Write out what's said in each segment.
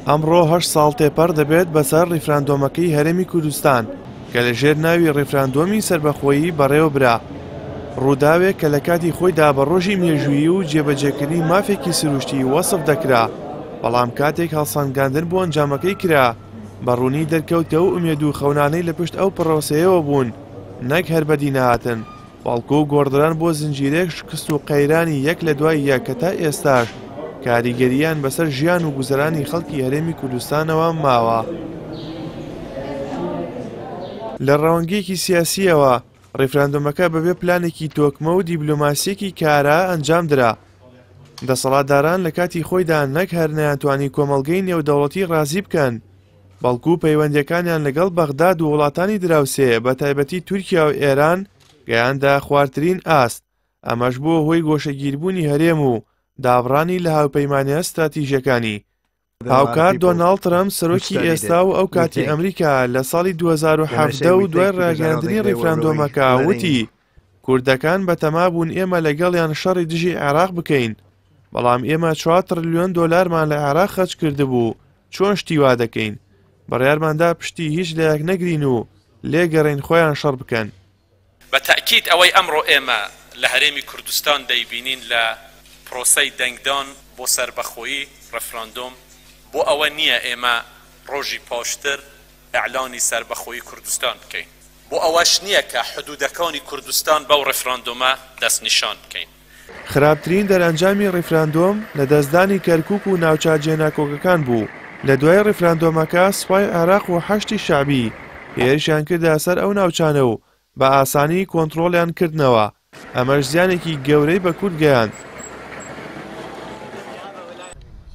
ئەمڕۆ 8 ساڵ تێپەڕ دەبێت بەسەر ڕیفراندۆمەکەی هەرێمی کوردستان کە لەژێر ناوی ڕیفراندۆمی سەربەخۆیی بەڕێوەبرا. ڕووداوێک کە لە کاتی خۆیدا بە ڕۆژی مێژوویی و جێبەجێکردنی مافێکی سروشتی وەسف دەکرا، بەڵام کاتێک هەڵسەنگاندن بۆ ئەنجامەکەی کرا بەڕوونی دەرکەوتە و ئومێد و خەونانەی لە پشت ئەو پڕۆسەیەوە بوون، نەک هەر بەدی نەهاتن، بەڵکو و گۆڕدران بۆ زنجیرەیەک شکست و قەیرانی یەک لە دوای یەک کە تا ئێستاش کاریگەریان بەسەر ژیان و گوزەرانی خەڵکی هەرێمی کوردستانەوە ماوە. لە ڕەوەنگەیەکی سیاسیەوە ڕیفراندۆمەکە بەبێ پلانێکی تۆکمە و دیبلۆماسیەکی کارا ئەنجام درا. دەسەڵاتداران لە کاتی خۆیدا نەک هەر نەیانتوانی کۆمەڵگەی نێودەوڵەتی ڕازی بکەن، بەڵکو پەیوەندیەکانیان لەگەڵ بەغداد و وڵاتانی دراوسێ بە تایبەتی تورکیا و ئێران گەیاندا خواردترین ئاست. ئەمەش بووە هۆی گۆشەگیربوونی هەرێم و دابڕانی لە هاوپەیمانیە استراتیژیەکانی. هاوکات دۆناڵد ترەمپ سەرۆکی ئێستا و ئەو کاتی ئەمریکا لە ساڵی 2017 و دوای ڕاگەاندنی ڕیفراندۆمەکە وتی کوردەکان بەتەما بوون ئێمە لەگەڵیان شەڕی دژی عێراق بکەین، بەڵام ئێمە 4 تریلیۆن دۆلارمان لە عێراق خەرج کردبوو، چۆن شتی وا دەکەین؟ بەڕیارماندا پشتی هیچ لایەک نەگرین و لێگەڕین خۆیان شەڕ بکەن. بە تەکید ئەوەی ئەمڕۆ ئێمە لە هەرێمی کوردستان دەیبینین لە پرۆسەی دەنگدان بۆ سەربەخۆیی ڕەفراندۆم بۆ ئەوە نییە ئێمە ڕۆژی پاشتر ئەعلانی سەربەخۆیی کوردستان بکەین، بۆ ئەوەش نییە کە حدودەکانی کوردستان بەو ڕەفراندۆمە دەستنیشان بکەین. خراپترین دەرەنجامی ڕیفراندۆم لە دەستدانی کەرکووک و ناوچە جێناکۆکەکان بوو. لە دوای ڕیفراندۆمەکە سوپای عێراق و حەشتی شعبی هێرشیان کردە سەر ئەو ناوچانە و بە ئاسانی کۆنتڕۆڵیان کردنەوە. ئەمەش زیانێکی گەورەی بە کورد گەیاند،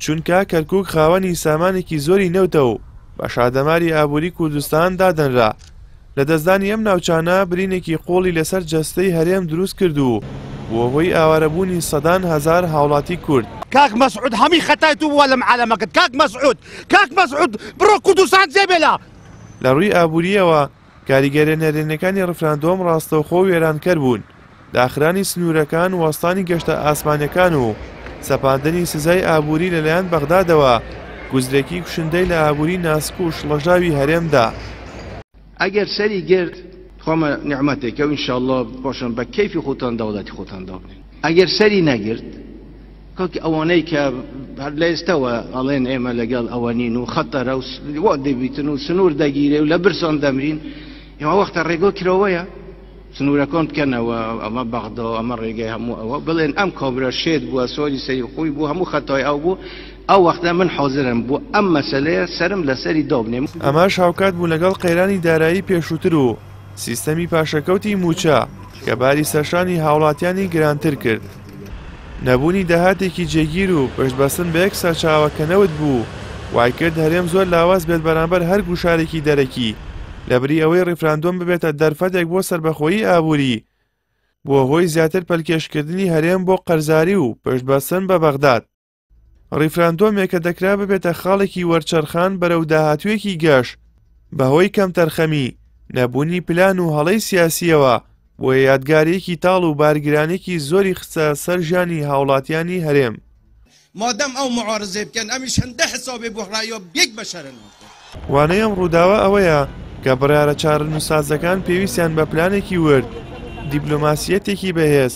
چونکە کەرکووک خاوەنی سامانێکی زۆری نەوتە و بە شادەماری ئابووری کوردستان دادەنرا. لە دەستدانی ئەم ناوچانە برینێکی قۆڵی لەسەر جەستەی هەرێم دروست کرد و بۆ هۆی ئاوارەبوونی سەدان هەزار هاوڵاتی کورد. کاک مەسعود هەمی خەتای تو بووە لەم عالەمەکەت. کاک مەسعود بڕۆ کوردستان جێبێلا. لە ڕووی ئابووریەوە کاریگەرە نەرێنەکانی ڕیفراندۆم ڕاستەوخۆ و وێرانکەر بوون. داخرانی سنوورەکان، وەستانی گەشتە ئاسمانیەکان و سەپاندنی سزای ئابووری لەلایەن بەغدادەوە گوزرێکی کوشندەی لە ئابووری ناسک و شڵەژاوی هەرێمدا. ئەگەر سەری گرت خۆمە نیعمەتێکە و ئینشاءڵڵا باشن بە کەیفی خۆتان دەوڵەتی خۆتان دابنێن. ئەگەر سەری نەگرت کاکی ئەوانەی کە هەر لە ئێستاوە ئەڵێن ئێمە لەگەڵ ئەوەنین و خەتەرە و وا دەبیتن و سنوور دەگیرێ و لە برسان دەمرین، ئێمە وەختە ڕێگۆ کرەوەیە سنوورەکان بکەنەوە ئەمە بەغدا و ئەمە ڕێگەی هەموو ئەوە بڵێن ئەم کابرا شێت بووە سۆری سەری خۆی بوو هەموو خەتای ئەو بوو، ئەو وەختە من حاضرم بوو ئەم مەسەلەیە سرم لەسەری دابنێم. ئەمەش هاوکات بوو لەگەڵ قەیرانی دارایی پێشووتر و سیستەمی پاشەکەوتی موچە کە باری سەرشانی هاوڵاتیانی گرانتر کرد. نەبوونی داهاتێکی جێگیر و پشتبەستن بە یەک سەرچاوەکەنەوت بوو وای کرد هەرێم زۆر لاواز بێت بەرامبەر هەر گوشارێکی دەرەکی، لەبری ئەوەی ڕیفراندۆم ببێتە دەرفەتێک بۆ سەربەخۆیی ئابووری، بۆ هۆی زیاتر پەلکێشکردنی هەرێم بۆ قەرزاری و پشتبەستن بە بەغداد. ڕیفراندۆمێک کە دەکرا ببێتە خاڵێکی وەرچەرخان بەرەو داهاتوویەکی گەشت بەهۆی کەم تەرخەمی، نەبوونی پلان و هەڵەی سیاسیەوە بۆ یادگارێکی تاڵ و بارگرانێکی زۆری خستە سەر ژیانی هاوڵاتیانی هەرێم. مادەم ئەو معارزێ بکەن ئەمیش هەندە حسابێ بۆ ڕایۆ بێک بەشەرن. وانەی ئەم ڕووداوە ئەوەیە کە بڕیارە چارەنووسازەکان پێویستیان بە پلانێکی ورد، دیبلۆماسیەتێکی بەهێز،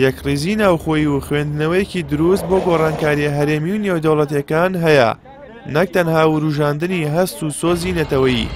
یەکڕیزی ناوخۆیی و خوێندنەوەیەکی دروست بۆ گۆڕانکاریە هەرێمی و نێودەوڵەتیەکان هەیە، نەک تەنها وروژاندنی هەست و سۆزی نەتەوەیی.